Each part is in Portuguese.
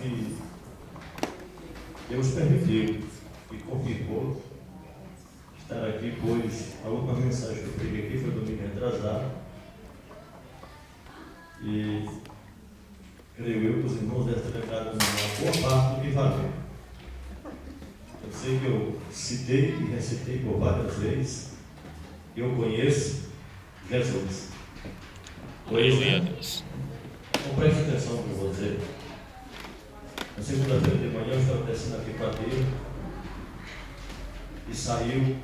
que Deus permitiu e confirmou estar aqui, pois a última mensagem que eu preguei aqui foi domingo retrasado. E creio eu que os irmãos devem ter lembrado uma boa parte do que falei. Eu sei que eu citei e recitei por várias vezes que eu conheço Jesus. Aleluia a Deus. Então preste atenção no que eu vou dizer. Na segunda-feira de manhã eu estava descendo aqui para Deus e saiu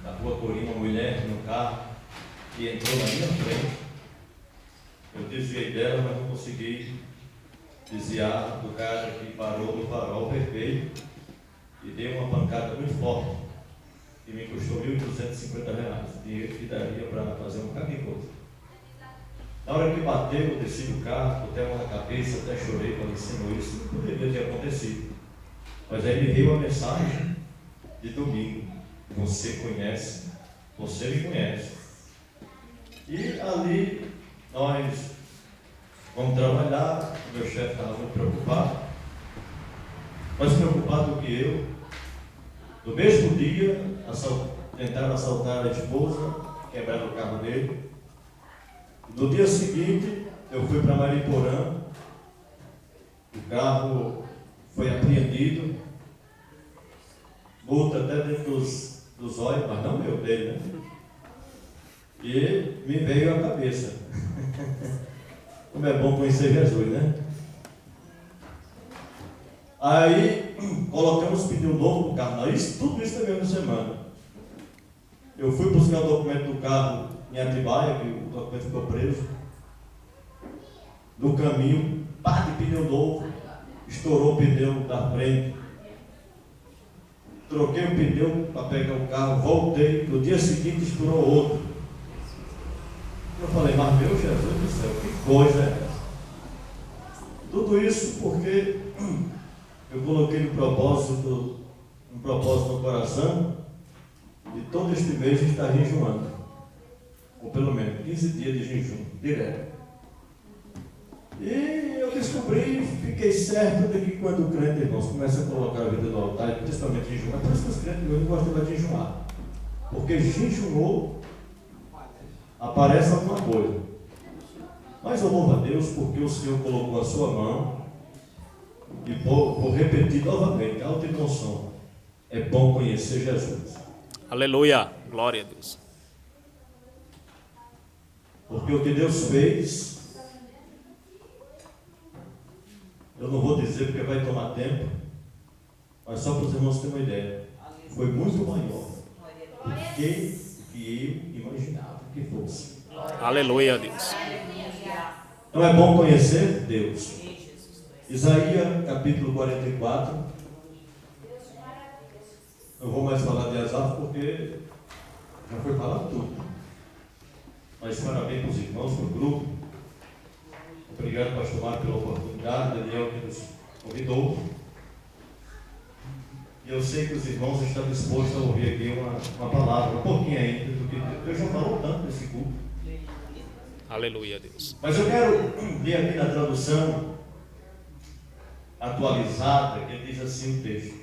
da rua Corim uma mulher no carro e entrou na minha frente. Eu desviei dela, mas não consegui desviar do cara que parou no farol perfeito e deu uma pancada muito forte que me custou R$ 1.250, dinheiro que daria para fazer um bocado de coisa. Na hora que bateu, eu desci do carro, botei a mão na cabeça, até chorei quando ensinou isso, não poderia ter acontecido. Mas aí me veio a mensagem de domingo: você conhece, você me conhece. E ali nós vamos trabalhar, o meu chefe estava muito preocupado, mais preocupado do que eu. No mesmo dia, tentaram assaltar a esposa, quebraram o carro dele. No dia seguinte, eu fui para Mariporã, o carro foi apreendido, multa até dentro dos olhos, mas não meu, dele, né? E me veio à cabeça. Como é bom conhecer Jesus, né? Aí, colocamos pneu novo no carro, tudo isso na mesma semana. Eu fui buscar o documento do carro em Atibaia, que o documento ficou preso. No caminho, pá de pneu novo, estourou o pneu da frente. Troquei o pneu para pegar o carro, voltei, no dia seguinte estourou outro. Eu falei, mas meu Jesus do céu, que coisa é essa? Tudo isso porque eu coloquei um propósito no coração de todo este mês estar jejuando, ou pelo menos 15 dias de jejum, direto. E eu descobri, fiquei certo de que quando o crente, irmãos, começa a colocar a vida no altar, principalmente jejuar, por isso que os crentes não gostam de jejuar, porque jejuou, aparece alguma coisa. Mas eu louvo a Deus porque o Senhor colocou a sua mão, e vou repetir novamente, alto e bom som, é bom conhecer Jesus. Aleluia, glória a Deus. Porque o que Deus fez, eu não vou dizer porque vai tomar tempo, mas só para os irmãos terem uma ideia, foi muito maior do que eu imaginava que fosse. Aleluia a Deus. Então é bom conhecer Deus. Isaías capítulo 44. Não vou mais falar de Asaf porque já foi falado tudo. Mas parabéns para os irmãos, para o grupo. Obrigado, pastor Marco, pela oportunidade. Daniel que nos convidou. E eu sei que os irmãos estão dispostos a ouvir aqui uma palavra, um pouquinho ainda, do que Deus já falou tanto nesse culto. Aleluia, Deus. Mas eu quero ler aqui na tradução atualizada, que diz assim o texto: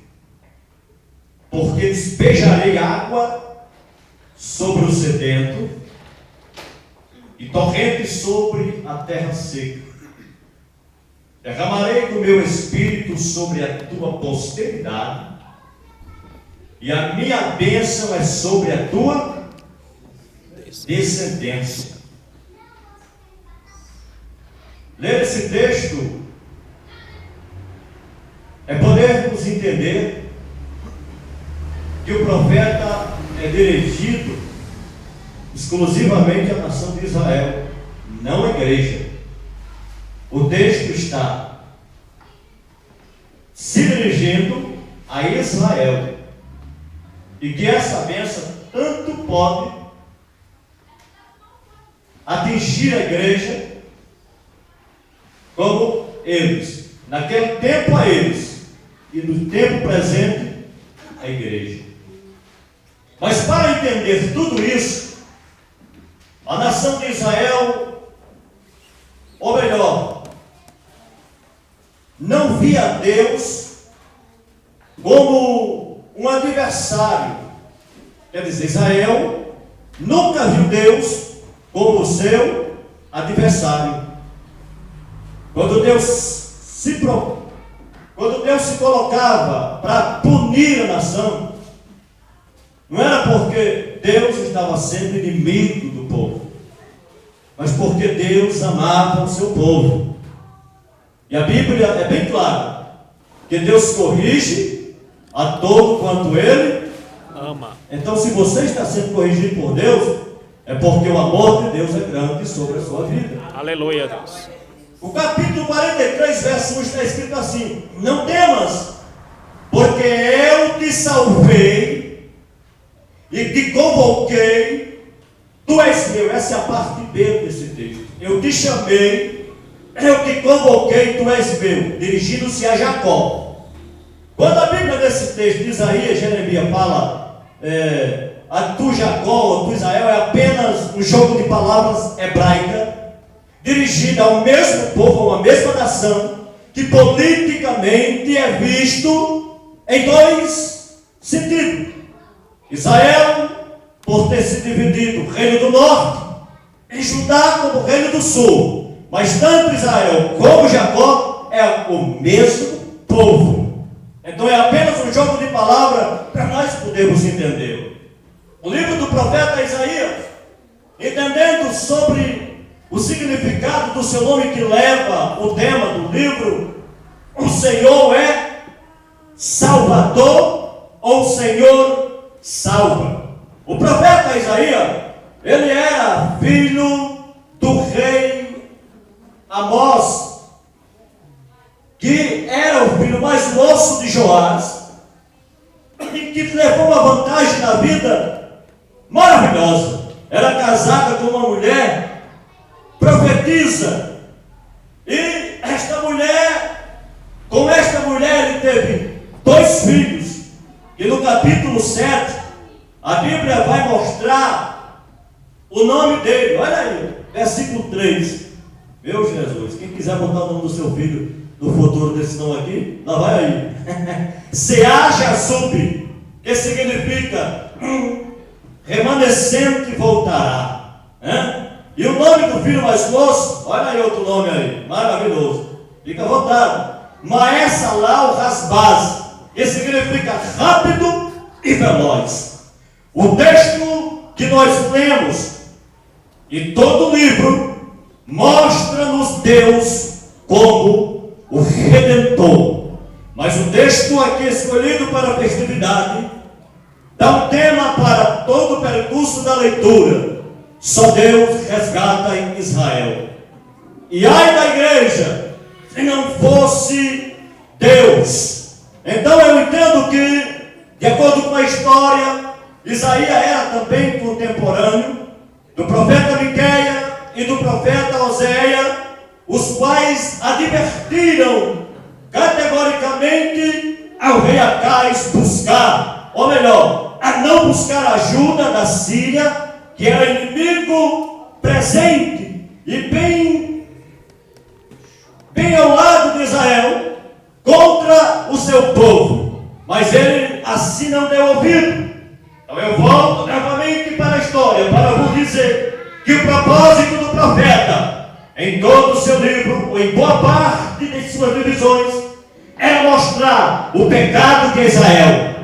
porque despejarei água sobre o sedento e torrentes sobre a terra seca. Derramarei do meu espírito sobre a tua posteridade, e a minha bênção é sobre a tua descendência. Ler esse texto é podermos entender que o profeta é dirigido exclusivamente à nação de Israel, não à igreja. O texto está se dirigindo a Israel, e que essa bênção tanto pode atingir a igreja, como eles, naquele tempo a eles, e no tempo presente a igreja. Mas para entender tudo isso, a nação de Israel, ou melhor, não via Deus como um adversário. Quer dizer, Israel nunca viu Deus como seu adversário. Quando Deus se colocava para punir a nação, não era porque Deus estava sendo inimigo do povo, mas porque Deus amava o seu povo. E a Bíblia é bem clara, que Deus corrige a todo quanto Ele ama. Então, se você está sendo corrigido por Deus, é porque o amor de Deus é grande sobre a sua vida. Aleluia, Deus. O capítulo 43, verso 1 está escrito assim: não temas, porque eu te salvei e te convoquei, tu és meu. Essa é a parte B desse texto. Eu te chamei, eu te convoquei, tu és meu, dirigindo-se a Jacó. Quando a Bíblia nesse texto de Isaías, Jeremias fala a tu Jacó, ou tu Israel, é apenas um jogo de palavras hebraica, dirigida ao mesmo povo, a uma mesma nação, que politicamente é visto em dois sentidos. Israel, por ter se dividido, o reino do norte, e Judá como o reino do sul. Mas tanto Israel como Jacó é o mesmo povo. Então é apenas um jogo de palavras para nós podermos entender. O livro do profeta Isaías, entendendo sobre o significado do seu nome que leva o tema do livro, o Senhor é Salvador, ou o Senhor salva. O profeta Isaías, ele era filho do rei Amós, que era o filho mais moço de Joás, e que levou uma vantagem na vida maravilhosa. Era casada com uma mulher profetiza, e com esta mulher ele teve 2 filhos, e no capítulo 7 a Bíblia vai mostrar o nome dele. Olha aí, versículo 3. Meu Jesus, quem quiser botar o nome do seu filho no futuro desse nome aqui, lá vai aí. Seá-Jazub, que significa remanescente voltará, né? E o nome do filho mais moço, olha aí outro nome aí, maravilhoso, fica à vontade, Maher-Salal Hasbaz, que significa rápido e veloz. O texto que nós lemos e todo o livro mostra-nos Deus como o Redentor. Mas o texto aqui escolhido para a festividade dá um tema para todo o percurso da leitura. Só Deus resgata em Israel. E ai da igreja, se não fosse Deus. Então eu entendo que, de acordo com a história, Isaías era também contemporâneo do profeta Miqueias e do profeta Oséias, os quais advertiram categoricamente ao rei Acais buscar, ou melhor, a não buscar ajuda da Síria, que era inimigo presente e bem ao lado de Israel, contra o seu povo. Mas ele assim não deu ouvido. Então eu volto novamente para a história, para vos dizer que o propósito do profeta, em todo o seu livro, ou em boa parte de suas divisões, era mostrar o pecado de Israel,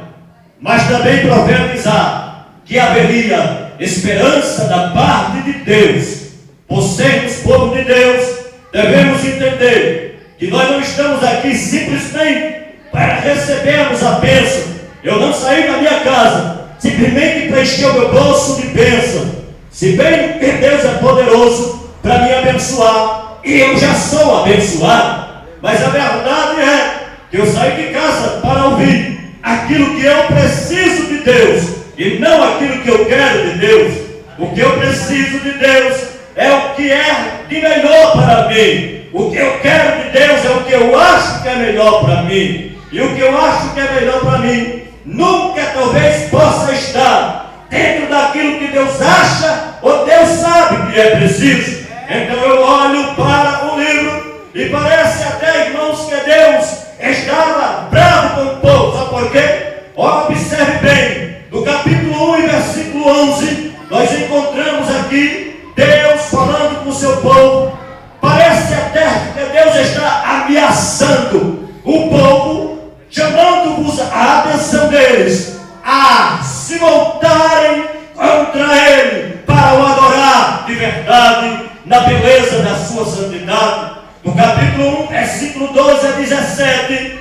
mas também profetizar que haveria esperança da parte de Deus. Por sermos povo de Deus, devemos entender que nós não estamos aqui simplesmente para recebermos a bênção. Eu não saí da minha casa simplesmente para encher o meu bolso de bênção, se bem que Deus é poderoso para me abençoar, e eu já sou abençoado. Mas a verdade é que eu saí de casa para ouvir aquilo que eu preciso de Deus, e não aquilo que eu quero de Deus. O que eu preciso de Deus é o que é de melhor para mim. O que eu quero de Deus é o que eu acho que é melhor para mim. E o que eu acho que é melhor para mim nunca talvez possa estar dentro daquilo que Deus acha ou Deus sabe que é preciso. Então eu olho para o livro e parece até, irmãos, que é Deus estava bravo com o povo. Sabe por quê? Observe bem, no capítulo 1 e versículo 11, nós encontramos aqui Deus falando com o seu povo. Parece até que Deus está ameaçando o povo, chamando-vos a atenção deles a se voltarem contra Ele para o adorar de verdade, na beleza da sua santidade. No capítulo 1, versículo 12 a 17,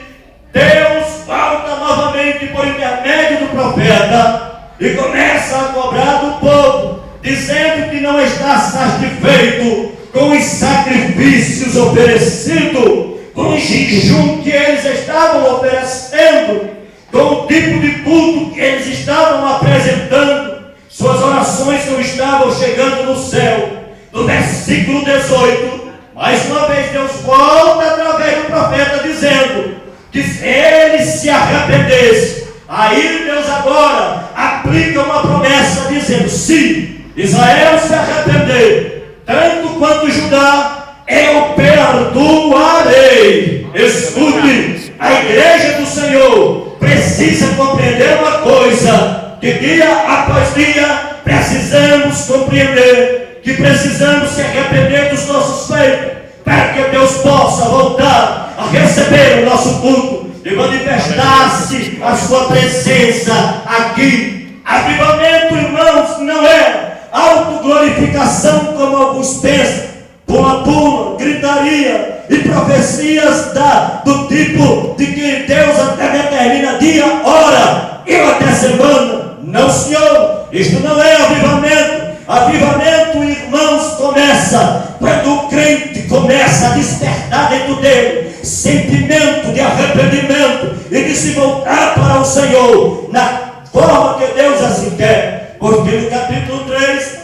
Deus volta novamente por intermédio do profeta e começa a cobrar do povo, dizendo que não está satisfeito com os sacrifícios oferecidos, com o jejum que eles estavam oferecendo, com o tipo de culto que eles estavam apresentando. Suas orações não estavam chegando no céu. No versículo 18, mais uma vez Deus volta através do profeta dizendo que se ele se arrependesse, aí Deus agora aplica uma promessa dizendo: se Israel se arrepender, tanto quanto Judá, eu perdoarei. Escute, a igreja do Senhor precisa compreender uma coisa, que dia após dia precisamos compreender, que precisamos se arrepender dos nossos feitos, para que Deus possa voltar a receber o nosso culto e manifestar-se a sua presença aqui. Avivamento, irmãos, não é autoglorificação como alguns pensam, pula-pula, gritaria e profecias do tipo de que Deus até determina dia, hora e até semana. Não, senhor, isto não é avivamento. Avivamento, irmãos, começa quando o crente começa a despertar dentro dele sentimento de arrependimento e de se voltar para o Senhor na forma que Deus assim quer. Porque no capítulo 3,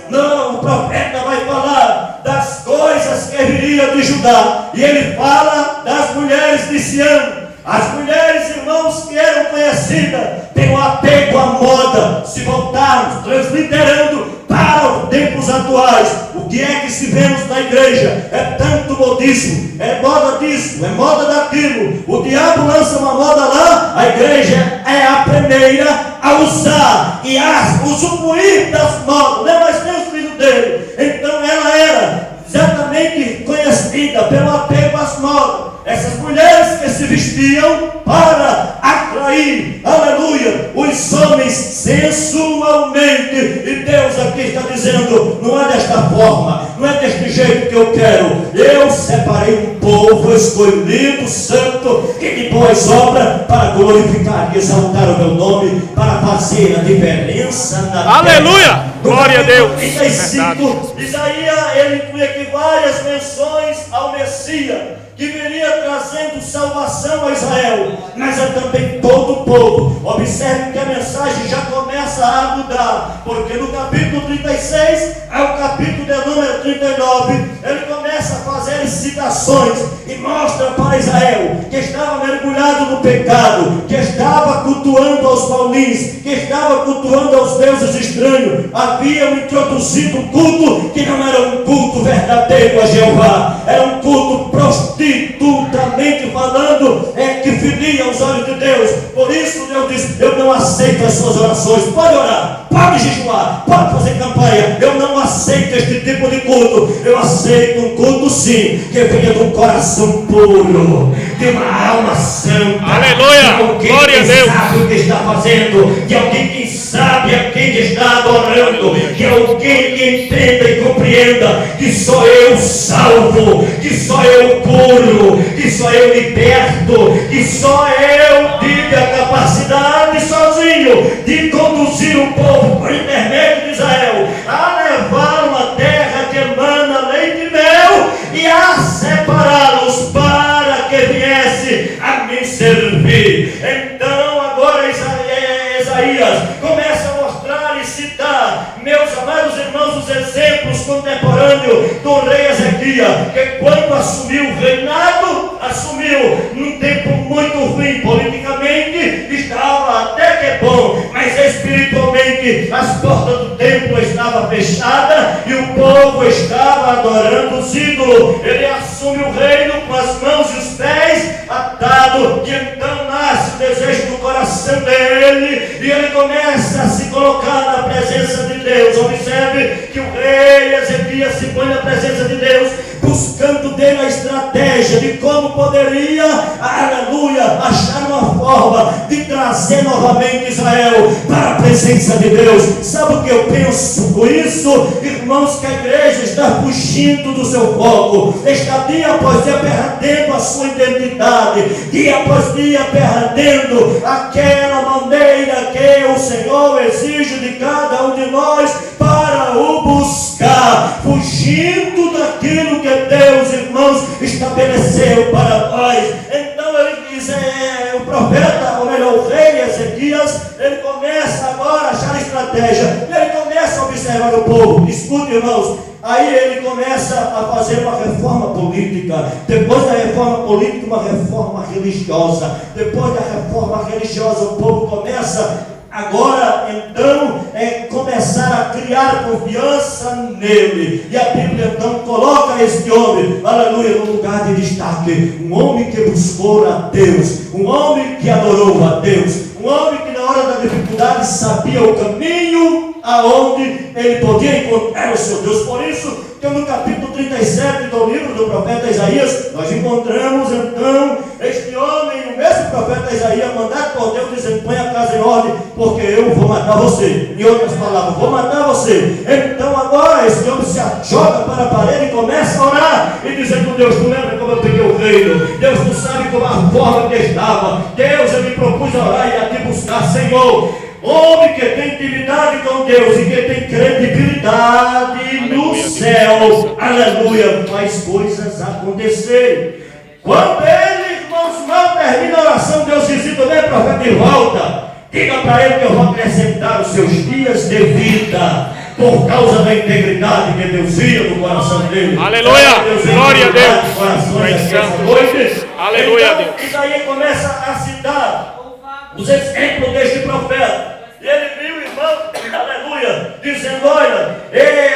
o profeta vai falar das coisas que viriam de Judá, e ele fala das mulheres de Sião. As mulheres, irmãos, que eram conhecidas pelo apego à moda, se voltaram, transliterando para os tempos atuais. O que é que se vemos na igreja? É tanto modismo, é moda disso, é moda daquilo. O diabo lança uma moda lá, a igreja é a primeira a usar e a usufruir das modas, não é mais nem os filhos dele. Então ela era exatamente conhecida pelo apego às modas. Essas mulheres que se vestiam para atrair, aleluia, os homens sensualmente. E Deus aqui está dizendo: não é desta forma, não é deste jeito que eu quero. Eu separei um povo escolhido, santo e de boas obras, para glorificar e exaltar o meu nome, para fazer a diferença na Aleluia! terra. Glória a Deus! 35, Isaías, ele inclui aqui várias menções ao Messias, que viria trazendo salvação a Israel, mas é também todo o povo. Observe que a mensagem já começa a mudar, porque no capítulo 36 ao capítulo de número 39, ele começa a fazer citações e mostra para Israel que estava mergulhado no pecado, que estava cultuando aos paulins, que estava cultuando aos deuses estranhos. Haviam introduzido um culto que não era um culto verdadeiro a Jeová, era um culto prostitutamente falando, que feria aos olhos de Deus. Por isso Deus diz: eu não aceito as suas orações. Pode orar, pode jejuar, pode fazer campanha, eu não aceito este tipo de culto. Eu aceito um culto sim, que venha de um coração puro, de uma alma santa. Aleluia, de glória a Deus, sabe o que está fazendo, de alguém que sabe a quem está adorando, de alguém que entenda e compreenda que só eu salvo, que só eu curo, que só eu liberto, que só eu tive a capacidade sozinho de conduzir o povo por intermédio de Israel a levar uma terra que emana leite e mel e a separá-los para que viesse a me servir. Então agora Isaías começa a mostrar e citar, meus amados irmãos, os exemplos contemporâneos do rei Ezequias, que quando assumiu o reinado, assumiu num tempo muito ruim, politicamente estava até que bom, mas espiritualmente as portas do templo estavam fechadas e o povo estava adorando os ídolos. Ele assume o reino com as mãos e os pés coração dele, e ele começa a se colocar na presença de Deus. Observe que o rei Ezequias se põe na presença de Deus, buscando dele a estratégia de como poderia, aleluia, achar uma forma de trazer novamente Israel para a presença de Deus. Sabe o que eu penso com isso, irmãos? Que a igreja está fugindo do seu foco, está dia após dia perdendo a sua identidade, dia após dia perdendo aquela maneira que o Senhor exige de cada um de nós para o buscar, fugindo daquilo que Deus, irmãos, estabeleceu para nós. Então ele diz, o profeta, ou melhor, o rei Ezequias, ele começa agora a achar estratégia, ele começa a observar o povo. Escute, irmãos, aí ele começa a fazer uma reforma política. Depois da reforma política, uma reforma religiosa. Depois da reforma religiosa, o povo começa agora, então, começar a criar confiança nele. E a Bíblia, então, coloca este homem, aleluia, no lugar de destaque. Um homem que buscou a Deus, um homem que adorou a Deus, um homem que na hora da dificuldade sabia o caminho aonde ele podia encontrar o seu Deus. Por isso que no capítulo 37 do livro do profeta Isaías, nós encontramos então este homem, o mesmo profeta Isaías, mandado por Deus, dizendo: põe a casa em ordem, porque eu vou matar você. Em outras palavras, vou matar você. Então agora este homem se joga para a parede e começa a orar, e dizendo: Deus, tu lembra como eu peguei o reino? Deus, tu sabe como a forma que estava. Deus, eu me propus a orar e a te buscar, Senhor. Homem que tem intimidade com Deus e que tem credibilidade no céu, aleluia, faz coisas acontecerem. Quando ele, irmãos, mal termina a oração, Deus visita, vem, profeta, e volta. Diga para ele que eu vou acrescentar os seus dias de vida, por causa da integridade que Deus via no coração dele. Aleluia, glória a Deus. Aleluia, então, Deus. E daí começa a citar os exemplos deste profeta. E ele viu, irmão, aleluia, dizendo: olha,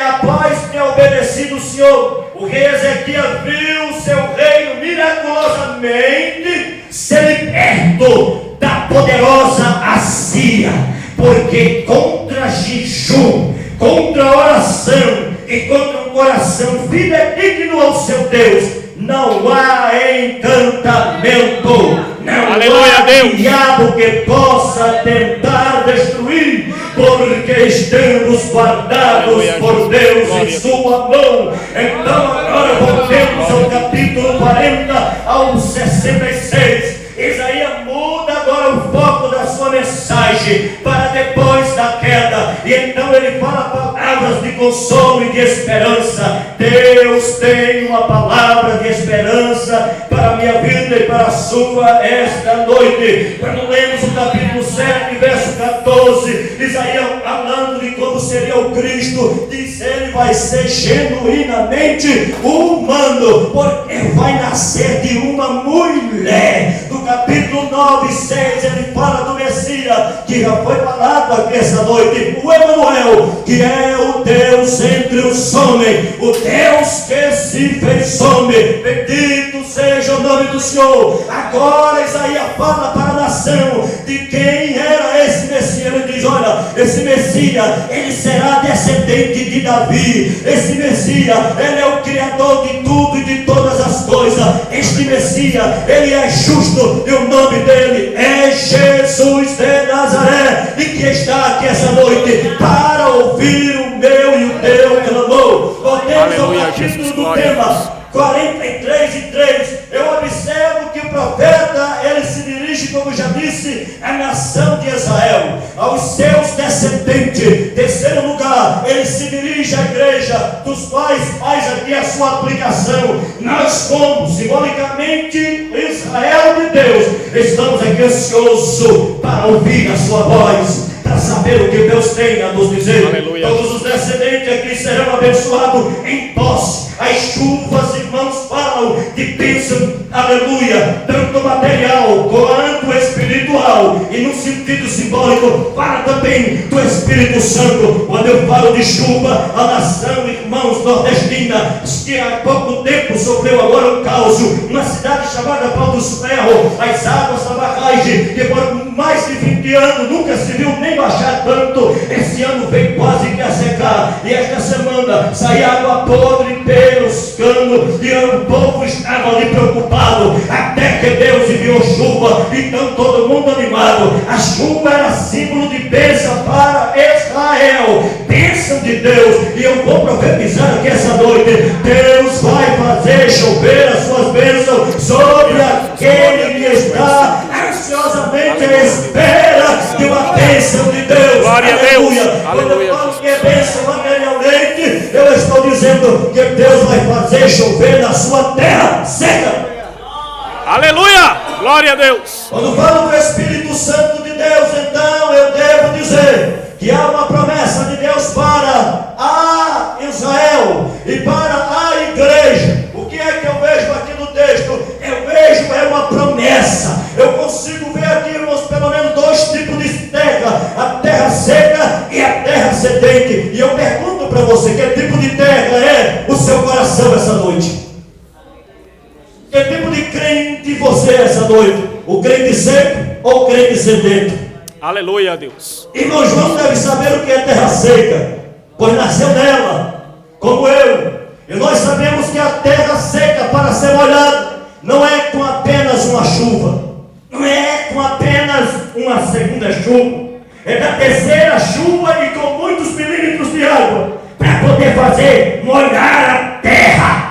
após ter obedecido o Senhor, o rei Ezequias viu o seu reino miraculosamente ser liberto da poderosa Assíria, porque contra jejum, contra oração e contra um coração fidedigno ao seu Deus, não há encantamento. Não aleluia, há Deus. diabo que possa tentar destruir, porque estamos guardados aleluia, por Deus glória em sua mão. Então agora voltemos ao capítulo 40, ao 66. Isaías muda agora o foco da sua mensagem para depois da queda, e então ele fala palavras de consolo e de esperança. Deus tem uma palavra de esperança para a minha vida e para a sua esta noite. Quando lemos o capítulo 7, verso 14, Isaías falando de como seria o Cristo, diz: ele vai ser genuinamente humano, porque vai nascer de uma mulher. No capítulo 9 e 6 ele fala do Messias, que já foi falado aqui essa noite, o Emanuel, que é o Deus entre os homens, o Deus que se fez homem. Bendito seja o nome do Senhor. Agora Isaías fala para a nação de quem era esse Messias. Ele diz: olha, esse Messias, ele será descendente de Davi. Esse Messias, ele é o Criador de tudo e de todas as coisas. Este Messias, ele é justo, e o nome dele é Jesus de Nazaré, e que está aqui essa noite para ouvir o meu e o teu clamor. Voltemos ao capítulo do tema 43:3. Eu observo que o profeta, ele se dirige, como já disse, à nação de Israel, aos seus descendentes. Terceiro lugar, ele se dirige à igreja, dos quais faz aqui a sua aplicação. Nós, como simbolicamente Israel de Deus, estamos aqui ansiosos para ouvir a sua voz, para saber o que Deus tem a nos dizer. Aleluia. Todos os descendentes aqui serão abençoados em posse. As chuvas, irmãos, falam de bênção, aleluia, tanto material quanto espiritual. E no sentido simbólico, fala também do Espírito Santo. Quando eu falo de chuva, a nação, irmãos, nordestina, que há pouco tempo sofreu agora um caos, uma cidade chamada Pau dos Ferros, as águas da barragem, que foram mais de 20 anos, nunca se viu nem baixar tanto. Esse ano veio quase que a secar, e esta semana saía água podre pelos canos, e o povo estava ali preocupado, até que Deus enviou chuva. Então todo mundo animado. A chuva era símbolo de bênção para Israel, bênção de Deus. E eu vou profetizar aqui essa noite: Deus vai fazer chover as suas bênçãos sobre aquele que está ansiosamente à espera de uma bênção de Deus. Glória a Deus. Aleluia. Quando eu falo que é bênção materialmente, eu estou dizendo que Deus vai fazer chover na sua terra seca. Aleluia! Glória a Deus! Quando falo do Espírito Santo de Deus, então eu devo dizer que há uma promessa de Deus para a Israel e para a igreja. O que é que eu vejo aqui no texto? Eu vejo uma promessa. Eu consigo ver aqui, irmãos, pelo menos dois tipos de terra: a terra seca e a terra sedente. E eu pergunto para você: que tipo de terra é o seu coração essa noite? Que tipo de crente você é essa noite? O crente seco ou o crente sedento? Aleluia a Deus. Irmão João deve saber o que é terra seca, pois nasceu nela, como eu. E nós sabemos que a terra seca, para ser molhada, não é com apenas uma chuva, não é com apenas uma segunda chuva, é da terceira chuva e com muitos milímetros de água, para poder fazer molhar a terra.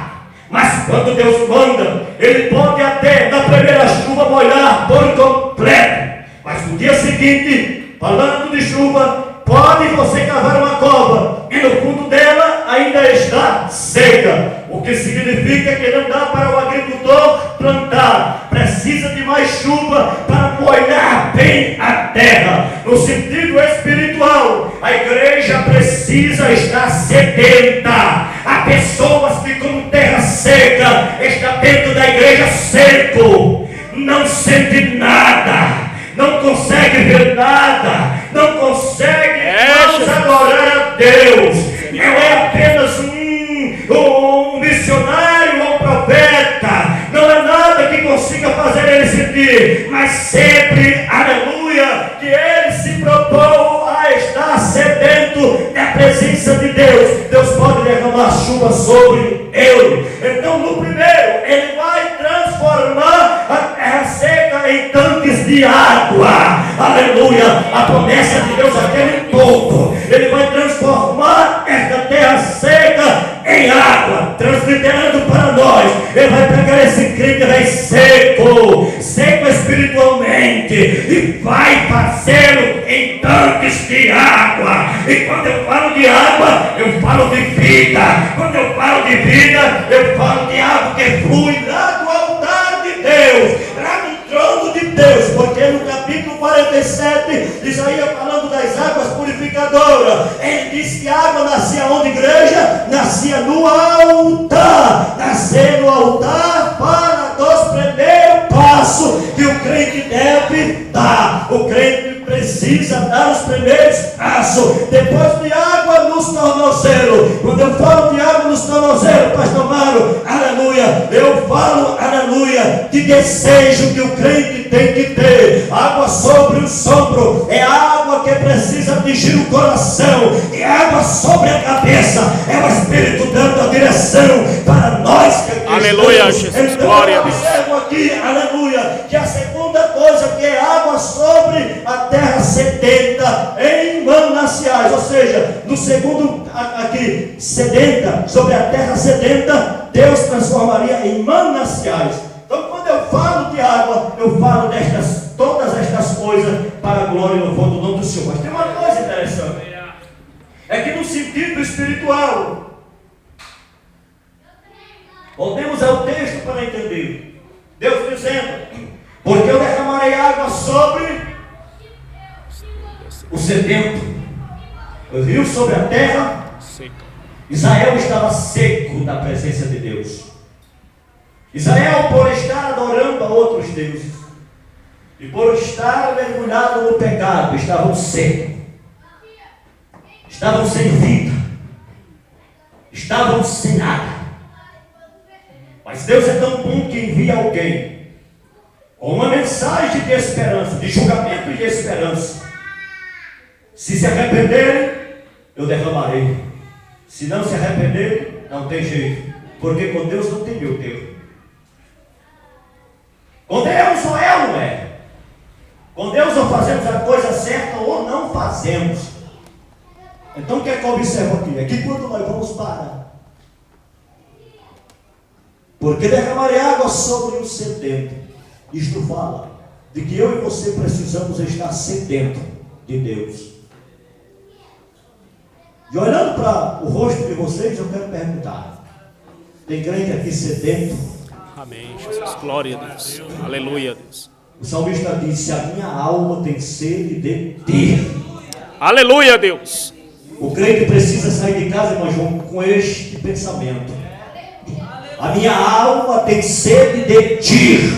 Mas quando Deus manda, Ele pode até na primeira chuva molhar por completo, mas no dia seguinte, falando de chuva, pode você cavar uma cova e no fundo dela ainda está seca. O que significa que não dá para o agricultor plantar, precisa de mais chuva para molhar bem a terra. No sentido espiritual, a igreja precisa estar sedenta. Há pessoas que, como terra seca, está dentro da igreja seco, não sente nada, não consegue ver nada, não consegue mais adorar a Deus. Não é apenas um missionário ou um profeta, não é nada que consiga fazer ele sentir, mas sempre, aleluia, que ele se propôs a estar sedento da presença de Deus. Deus pode derramar chuva sobre ele. Então, no primeiro, ele vai transformar a terra seca em tanques de água. Aleluia! A promessa de Deus àquele povo: Ele vai transformar esta terra seca em água, transliterando para nós. Ele vai pegar esse crente bem seco, seco espiritualmente, e vai fazê-lo em tanques de água. E quando eu falo de água, eu falo de vida. Quando eu falo de vida, eu falo de água que flui lá do altar de Deus, lá no trono de Deus. Porque no capítulo 47, Isaías, falando das águas purificadoras, ele disse que a água nascia onde, igreja? Nascia no altar. Nascer no altar para os primeiros passos que o crente deve dar. O crente precisa dar os primeiros passos. Depois de água nos tornozelos. Quando eu falo de água nos tornozelos, pastor Mário, aleluia, eu falo, aleluia, de desejo que o crente tem que ter. Água sobre o sombro é água que precisa atingir o coração, e água sobre a cabeça é o Espírito dando a direção para nós que cristãos. Aleluia, Jesus, então, glória a Deus. observo aqui, aleluia, que a segunda coisa que é água sobre a terra sedenta em mananciais, ou seja, no segundo aqui, sedenta, sobre a terra sedenta, Deus transformaria em mananciais. Então, quando eu falo de água, eu falo todas estas coisas para a glória e louvor do nome do Senhor. Mas tem uma coisa interessante, é que no sentido espiritual, voltemos ao texto para entender. Deus dizendo: porque eu derramarei água sobre o sedento, o rio sobre a terra. Israel estava seco da presença de Deus. Israel, por estar adorando a outros deuses e por estar mergulhado no pecado, estavam secos, estavam sem vida, estavam sem nada. Mas Deus é tão bom que envia alguém com uma mensagem de esperança, de julgamento e de esperança. Se arrependerem, eu derramarei. Se não se arrependerem, não tem jeito, porque com Deus não tem meu tempo. Com Deus ou é ou não é? Com Deus ou fazemos a coisa certa ou não fazemos. Então o que é que eu observo aqui? É que quando nós vamos parar, porque derramarei água sobre o sedento. Isto fala de que eu e você precisamos estar sedento de Deus. E olhando para o rosto de vocês, eu quero perguntar: tem crente aqui sedento? Amém, Jesus. Glória a Deus. Aleluia, Deus. O salmista disse: a minha alma tem sede de ti. Aleluia, Deus. O crente precisa sair de casa, irmão João, com este pensamento: a minha alma tem sede de ti.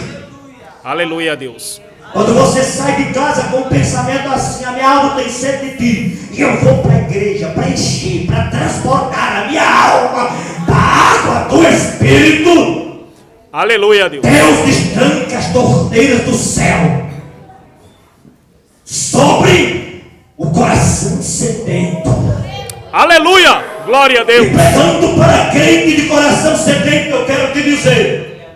Aleluia, Deus. Quando você sai de casa com um pensamento assim: a minha alma tem sede de ti, e eu vou para a igreja para encher, para transportar a minha alma da água do Espírito. Aleluia, Deus. Deus destranca as torneiras do céu sobre o coração sedento. Aleluia. Glória a E Deus. pregando para crente de coração sedento, eu quero te dizer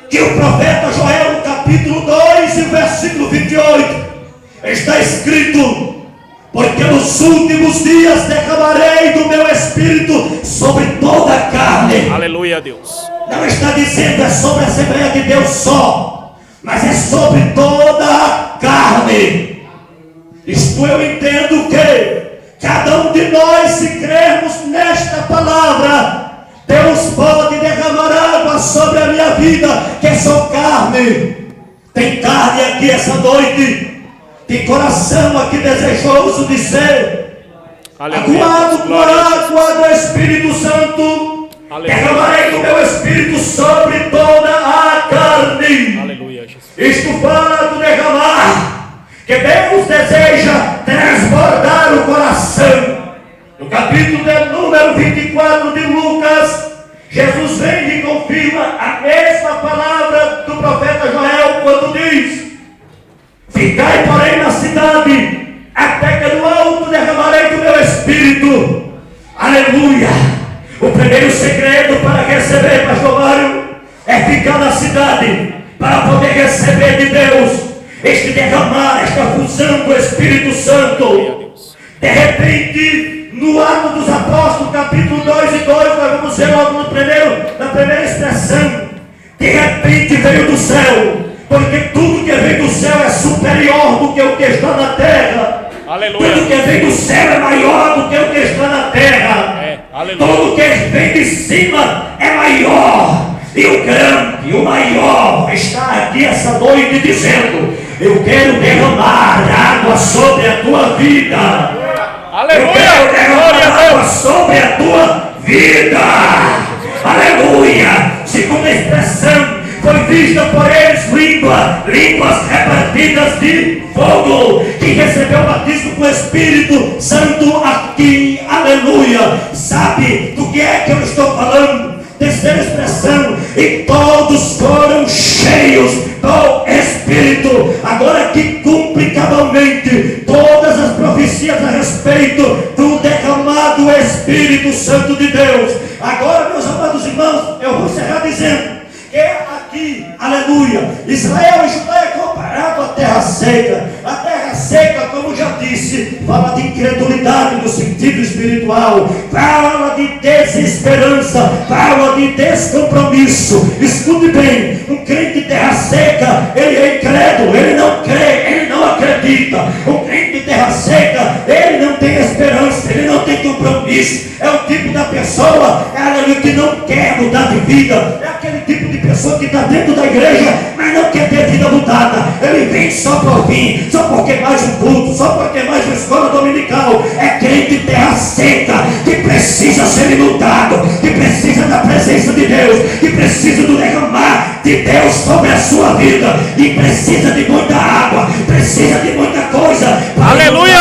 que o profeta Joel, no capítulo 2, e versículo 28, está escrito: porque nos últimos dias derramarei do meu Espírito sobre toda a carne. Aleluia, Deus. Não está dizendo é sobre a Assembleia de Deus só, mas é sobre toda a carne. Isto eu entendo que cada um de nós, se crermos nesta palavra, Deus pode derramar água sobre a minha vida, que sou carne. Tem carne aqui essa noite, tem coração aqui desejoso de ser aguado com a água do Espírito Santo. Derramarei do meu Espírito sobre toda a carne. Aleluia, Jesus. Isto fala do derramar, que Deus deseja transbordar o coração. No capítulo de número 24 de Lucas, Jesus vem e confirma a mesma palavra do profeta Joel, quando diz: ficai, porém, na cidade, até que do alto derramarei do meu Espírito. Aleluia! O primeiro segredo para receber, pastor Mário, é ficar na cidade, para poder receber de Deus este derramar, esta fusão do Espírito Santo. De repente, no Atos dos Apóstolos, capítulo 2 e 2, nós vamos ver logo na primeira expressão: de repente veio do céu, porque tudo que vem do céu é superior do que o que está na terra. Aleluia. Tudo que vem do céu é maior do que o que está na terra. Tudo que vem de cima é maior. E o grande, o maior, está aqui essa noite dizendo: eu quero derramar água sobre a tua vida. Aleluia. Eu quero derramar água sobre a tua vida. Aleluia. Segunda expressão: foi vista por eles línguas repartidas de fogo, que recebeu o batismo com o Espírito Santo aqui. Aleluia. Sabe do que é que eu estou falando? Terceira expressão: e todos foram cheios do Espírito. Agora que cumpre cabalmente todas as profecias a respeito do derramado Espírito Santo de Deus. Agora, meus amados irmãos, eu vou encerrar dizendo que aqui, aleluia, Israel e Judá é comparado à terra seca. A terra seca, como já disse, fala de incredulidade no sentido espiritual, fala de desesperança, fala de descompromisso. Escute bem: um crente de terra seca, ele é incrédulo, ele não crê, ele não acredita. Um crente de terra seca, ele não tem esperança, ele não tem compromisso. É o tipo da pessoa, aleluia, que não quer mudar de vida. É aquele tipo de pessoa que está dentro da igreja, mas não quer ter vida mudada. Ele vem só por vir, só porque mais um culto, só porque mais uma escola dominical. É crente de terra seca, que precisa ser mudado, que precisa da presença de Deus, que precisa do derramar de Deus sobre a sua vida, e precisa de muita água, precisa de muita coisa. Aleluia!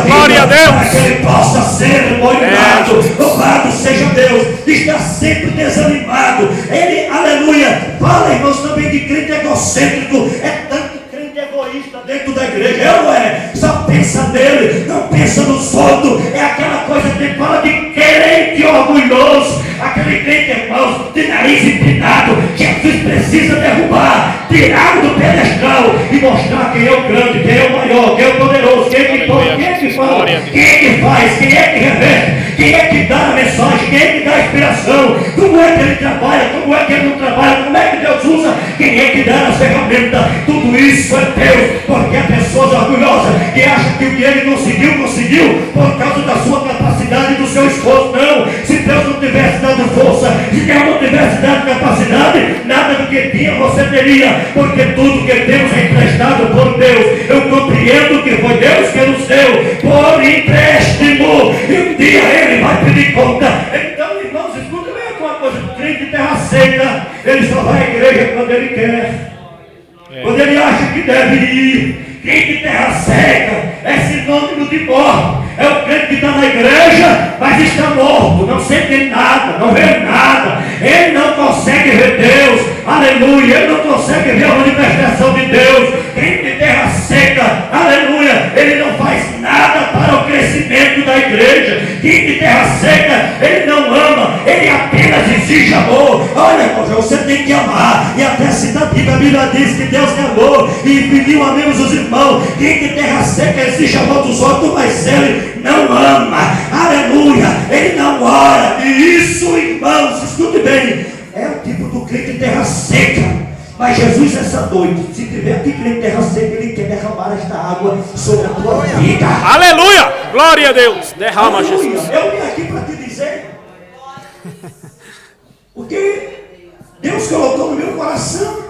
Glória a Deus! Para que ele possa ser molhado. Louvado seja Deus. Está sempre desanimado. Ele, aleluia, fala, irmãos, também de crente egocêntrico. É tanto crente egoísta dentro da igreja. Eu não é, só pensa nele, não pensa nos outros. É aquela coisa que fala de crente orgulhoso. Aquele crente, irmãos, de nariz empinado. Jesus precisa derrubar, tirar do pedestal e mostrar quem é o grande, quem é o maior, quem é o poderoso, quem é que pode, quem é que fala, quem é que faz, quem é que reverte, quem é que dá a mensagem, quem é que dá a inspiração, como é que ele trabalha, como é que ele não trabalha, como é que Deus usa, quem é que dá as ferramentas. Tudo isso é Deus, porque há pessoas orgulhosas que acham que o que ele conseguiu por causa da sua capacidade e do seu esforço. Não, se Deus não tivesse dado força, se Deus não tivesse dado capacidade, nada do que tinha você teria, porque tudo que temos é emprestado por Deus. Eu compreendo que foi Deus que nos deu por empréstimo, e um dia Ele vai pedir conta. Então, irmãos, escuta bem uma coisa: o crente de terra seca, ele só vai à igreja quando ele quer, quando ele acha que deve ir. Crente de terra seca é sinônimo de morte. É o crente que está na igreja, mas está morto, não sente nada, não vê nada. Ele não consegue ver Deus, aleluia. Ele não consegue ver a manifestação de Deus. Crente de terra seca, aleluia, ele não faz nada para o crescimento da igreja. Crente de terra seca, ele não ama, ele apenas exige amor. Olha, irmão, você tem que amar. E até citativa, a Bíblia diz que Deus é amor e pediu a menos os irmãos. Quem de terra seca exige amor dos outros, mas ele não ama, aleluia, ele não ora. E isso, irmãos, escute bem, é o tipo do crente de terra seca. Mas Jesus, essa noite, se tiver aqui crente de terra seca, ele quer derramar esta água sobre a tua vida. Aleluia, glória a Deus, derrama, aleluia. Jesus. Eu vim aqui para te dizer, porque Deus colocou no meu coração.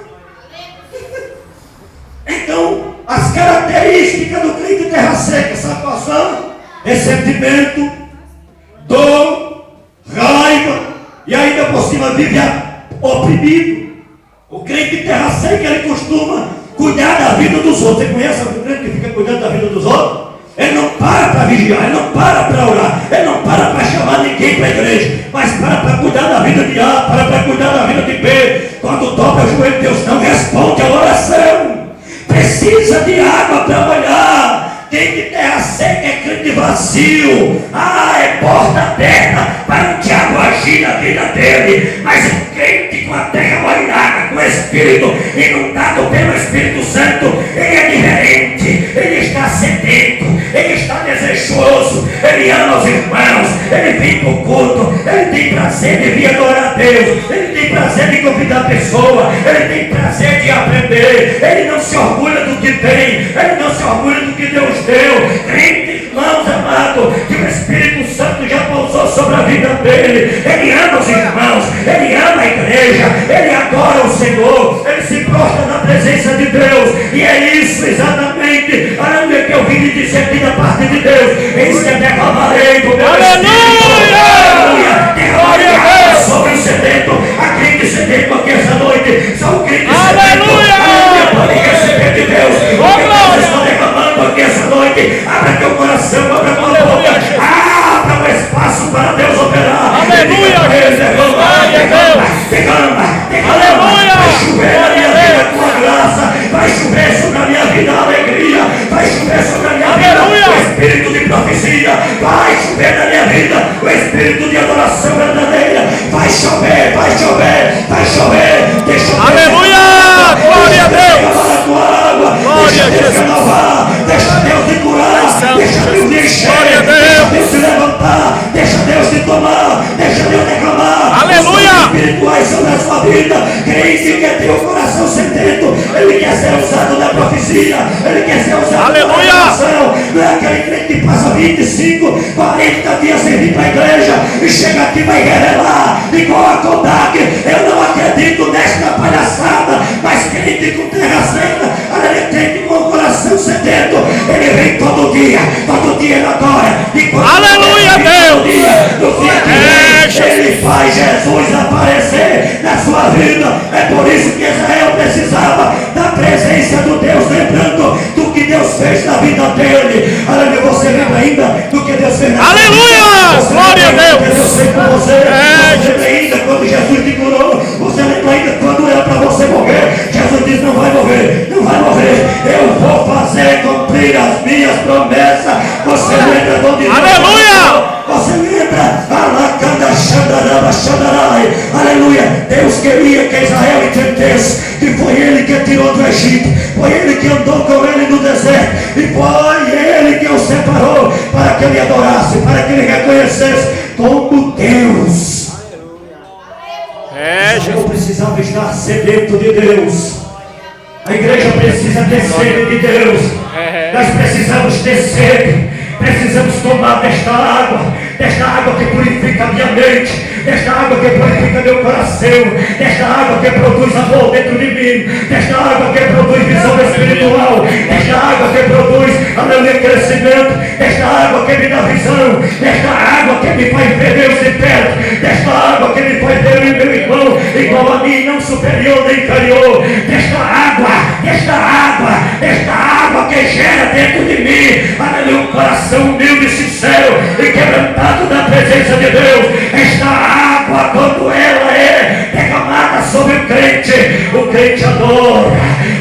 Então, as características do crente de terra seca, sabe quais são? Ressentimento, dor, raiva, e ainda por cima vive oprimido. O crente de terra seca, ele costuma cuidar da vida dos outros. Você conhece o crente que fica cuidando da vida dos outros? Ele não para vigiar, ele não para orar, ele não para chamar ninguém para a igreja, mas para cuidar da vida de A, para cuidar da vida de B. Quando toca o joelho, Deus não responde a oração. Precisa de água para molhar. Quem de terra seca é crente vazio. É porta aberta para o diabo agir na vida dele. Mas o crente com a terra molhada, com o Espírito, inundado pelo Espírito Santo, ele é diferente. Ele está sedento, ele está desejoso, ele ama os irmãos, ele vem para o culto, ele tem prazer de vir adorar a Deus, ele tem prazer de convidar a pessoa, ele tem prazer de aprender, ele não se orgulha do que tem, ele não se orgulha do que Deus deu. Crente, irmãos amados, que o Espírito Santo já pousou sobre a vida dele, ele ama os irmãos, ele ama a igreja, ele adora o Senhor, ele se prostra na presença de Deus, e é isso exatamente, aleluia, que eu vim lhe dizer aqui da parte de Deus. Eis que derramarei do meu Espírito, aleluia, derramarei sobre o sedento. A crente sedento aqui essa noite, são crentes sedentos, aleluia, podem receber de Deus o que Deus está derramando aqui essa noite. Abra teu coração, abra tua boca, abra o espaço para Deus operar. Aleluia, derrama, vai chover na minha vida a tua graça, vai chover sobre a minha vida a alegria, vai chover sobre a minha vida o espírito de profecia, vai chover na minha vida o espírito de adoração verdadeira, vai chover, vai chover, vai chover, deixa Deus, aleluia, glória a Deus, a tua água, deixa Deus renovar, deixa Deus te curar, deixa Deus te encher, deixa Deus te levantar, deixa Deus te tomar, deixa Deus derramar, aleluia, espirituais sobre a sua vida. Crente que tem o coração sedento, ele quer ser usado na profecia, ele quer ser usado aleluia, na oração. Não é aquele crente que passa 25, 40 dias sem vir para a igreja e chega aqui e vai revelar igual a Kodak. Eu não acredito nesta palhaçada, mas crente com terra seca, ele crente com o coração sedento, ele vem todo dia ele adora, e quando aleluia, Deus, no dia que ele faz Jesus aparecer na sua vida. É por isso que Israel precisava da presença do Deus, lembrando do que Deus fez na vida dele. Aleluia, você lembra ainda do que Deus fez na vida dele? Aleluia, glória a Deus. Deus fez com você. Você lembra ainda quando Jesus te curou? Você lembra ainda quando era para você Aleluia. Deus queria que Israel entendesse que foi Ele que tirou do Egito, foi Ele que andou com ele no deserto, e foi Ele que o separou para que ele adorasse, para que ele reconhecesse como Deus. Israel precisava estar sedento de Deus. A igreja precisa ter sede de Deus. Nós precisamos ter sede. Precisamos tomar desta água que purifica a minha mente, desta água que purifica meu coração, desta água que produz amor dentro de mim, desta água que produz visão espiritual, desta água que produz, aleluia, crescimento, desta água que me dá visão, desta água que me faz ver Deus de perto, desta água que me faz ver meu irmão igual a mim, não superior nem inferior, desta água que gera dentro de mim, aleluia, um coração humilde e sincero e quebrantado da presença de Deus. Esta água, quando ela é derramada sobre o crente adora,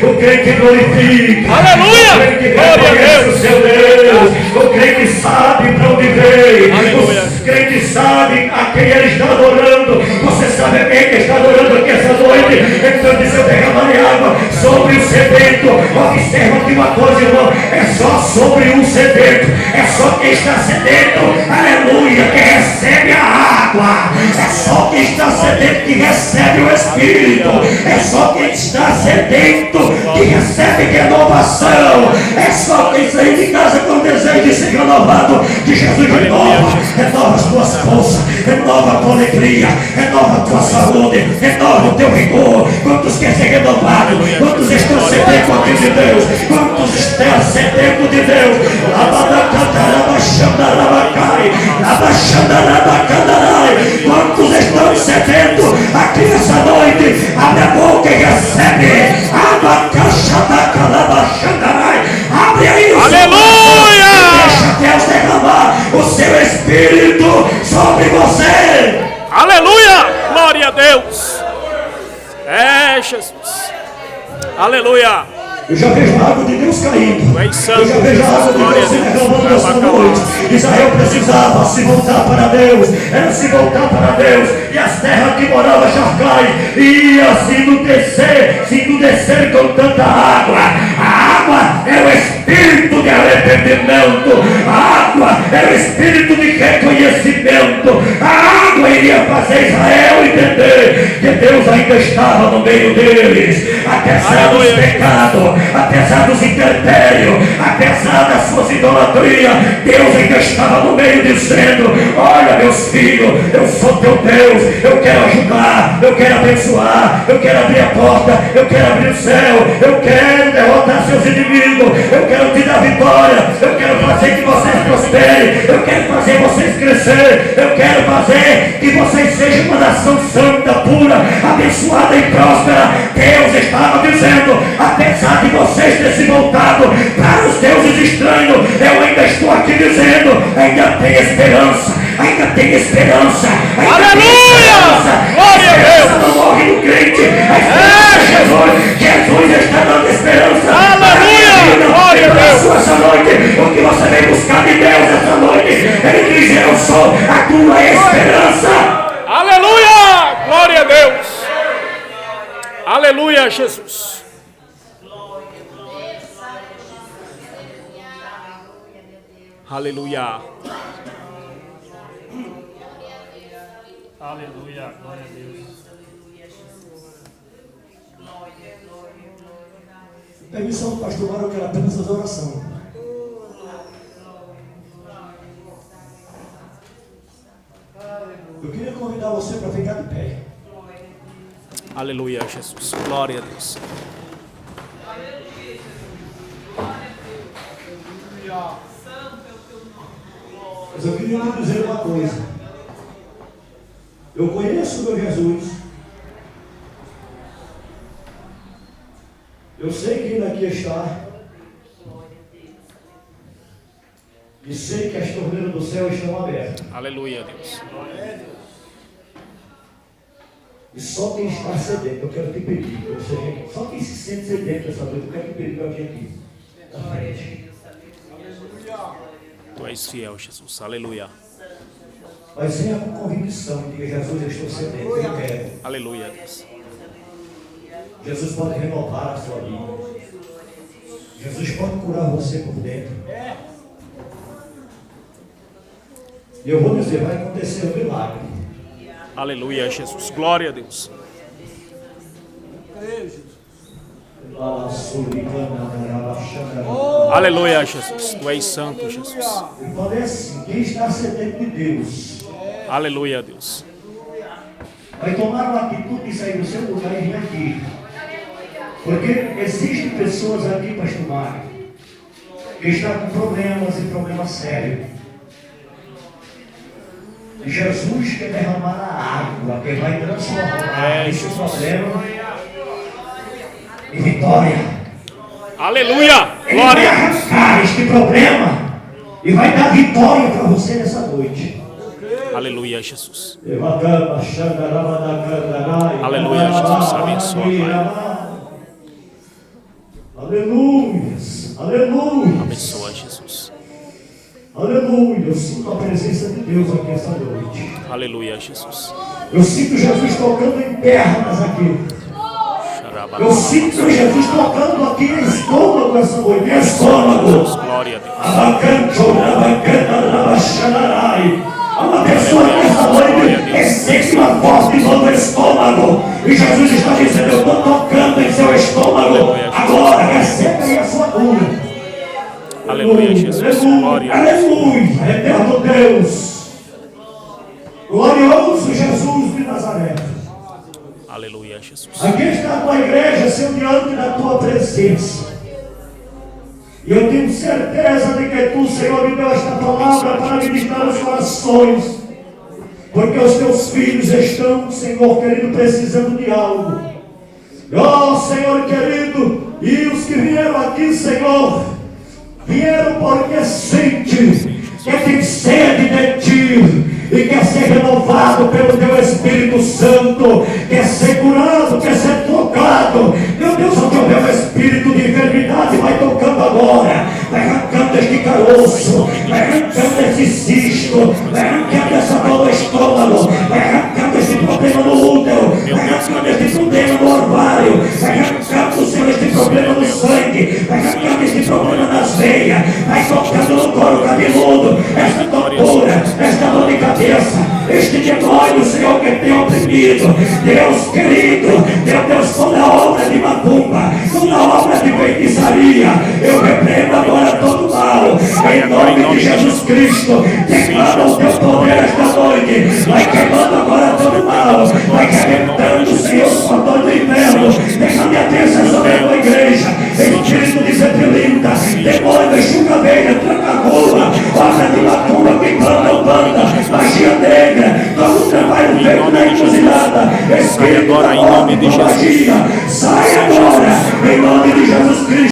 o crente glorifica, aleluia, o crente reconhece o seu Deus, o crente sabe para onde veio, o crente sabe a quem ele está adorando. Você sabe a quem ele está adorando aqui essa noite? Então diz: eu derramarei água sobre o sedento. Observa aqui uma coisa, irmão, é só sobre um sedento, é só quem está sedento, aleluia, que recebe a água, é só quem está sedento que recebe o Espírito, é só quem está sedento que recebe renovação, é só quem sair de casa com desejo de ser renovado, de Jesus renova as tuas forças, renova a tua alegria, renova a tua saúde, renova o teu rigor. Quantos querem ser renovados? Quantos estão sedentos aqui de Deus? Quantos estão sedentos de Deus? Quantos estão sedentos aqui nessa noite? Abre a boca e recebe água, caixa da calabaxandarai. Abre aí o aleluia! Deixa Deus derramar o seu Espírito sobre você. Aleluia! Glória a Deus! É Jesus! Aleluia! Eu já vejo a água de Deus caindo. Eu já vejo a água de Deus se derramando esta noite. Israel precisava se voltar para Deus. Era se voltar para Deus. E as terras que moravam Jarcai ia se endurecer com tanta água. A água era o espírito de arrependimento. A água era o espírito de reconhecimento. A água iria fazer Israel entender que Deus ainda estava no meio deles. Apesar dos pecados, apesar dos intempéries, apesar das suas idolatrias, Deus ainda estava no meio dizendo: olha, meus filhos, eu sou teu Deus, eu quero ajudar, eu quero abençoar, eu quero abrir a porta, eu quero abrir o céu, eu quero derrotar seus inimigos, eu quero te dar vitória, eu quero fazer que vocês prosperem, eu quero fazer vocês crescer, eu quero fazer que vocês sejam uma nação santa, pura, abençoada e próspera. Deus estava dizendo: apesar de vocês terem se voltado para os deuses estranhos, eu ainda estou aqui dizendo: ainda tem esperança, ainda tem esperança, ainda aleluia! Glória a Deus! Não morre no crente, a esperança é Jesus está dando esperança. Aleluia! Glória a Deus! Essa noite, o que você vem buscar de Deus essa noite, Ele diz: eu sou a tua esperança. Aleluia! Glória a Deus! Aleluia, Jesus! Aleluia! Aleluia! Glória a Deus! Permissão do pastor Mário, eu quero apenas fazer oração. Eu queria convidar você para ficar de pé. Aleluia, Jesus. Glória a Deus. Mas eu queria te dizer uma coisa. Eu conheço o meu Jesus. Eu sei que ele aqui está. E sei que as torneiras do céu estão abertas. Aleluia, Deus. E só quem está sedento, eu quero te pedir, só quem se sente sedento essa noite, eu quero te pedir para vir aqui, na frente. Tu és fiel, Jesus. Aleluia. Mas venha com convicção e diga: Jesus, eu estou sedento, eu quero. Aleluia, Deus. Jesus pode renovar a sua vida. Jesus pode curar você por dentro. E eu vou dizer, vai acontecer um milagre. Aleluia, Jesus. Glória a Deus. Aleluia, Jesus. Tu és santo, Jesus. Eu falei assim: quem está sedento de Deus, Aleluia, Deus. vai tomar uma atitude de sair do seu lugar e vir aqui. Porque existem pessoas aqui, pastor Mário, que estão com problemas e problemas sérios. E Jesus quer derramar a água que vai transformar esse problema em vitória. Aleluia. Ele vai Glória. arrancar este problema e vai dar vitória para você nessa noite. Aleluia, Jesus. Aleluia, Jesus. Abençoa, Pai. Aleluia. Aleluia. Abençoa, Jesus. Aleluia. Eu sinto a presença de Deus aqui essa noite. Aleluia, Jesus. Eu sinto Jesus tocando em pernas aqui. Eu sinto Jesus tocando aqui em estômago essa noite. Em estômago. Glória a Deus. Há uma pessoa nessa noite que sente uma forte dor no estômago. E Jesus está dizendo: eu estou tocando em seu estômago. Agora receba aí a sua cura. Aleluia, Jesus. Glória a Deus. Aleluia. Eterno Deus. Glorioso Jesus de Nazaré. Aleluia, Jesus. Aqui está a tua igreja, Senhor, diante da tua presença. E eu tenho certeza de que tu, Senhor, me deu esta palavra para ministrar os corações. Porque os teus filhos estão, Senhor querido, precisando de algo. Ó Senhor querido, e os que vieram aqui, Senhor, vieram porque sente que tem sede de ti. E quer ser renovado pelo teu Espírito Santo, quer ser curado, quer ser tocado. Meu Deus, o teu espírito de enfermidade vai tocando agora, vai arrancando este caroço, vai arrancando esse cisto, vai arrancando essa dor no estômago, vai arrancando esse problema no útero, vai arrancando este problema no ovário, vai arrancando, Senhor, este problema no sangue, vai arrancando este problema nas veias, vai tocando no couro cabeludo, esta tontura, esta dor de cabeça, este demônio, Senhor, que tem oprimido. Deus querido, meu Deus, toda obra de macumba, toda obra de feitiçaria, eu repreendo agora todo mal, em nome de Jesus Cristo. Declara o teu poder esta noite, vai queimando agora todo mal, vai arrebentando, Senhor, os portões do inferno. Derrame a bênção sobre a tua igreja, espírito de serpilita, demônio, chucaveira, tranca-rua, obra de macumba que planta ou banda, magia negra, todo trabalho feito na encruzilhada, espírito da morte, magia, sai agora, em nome de Jesus Cristo.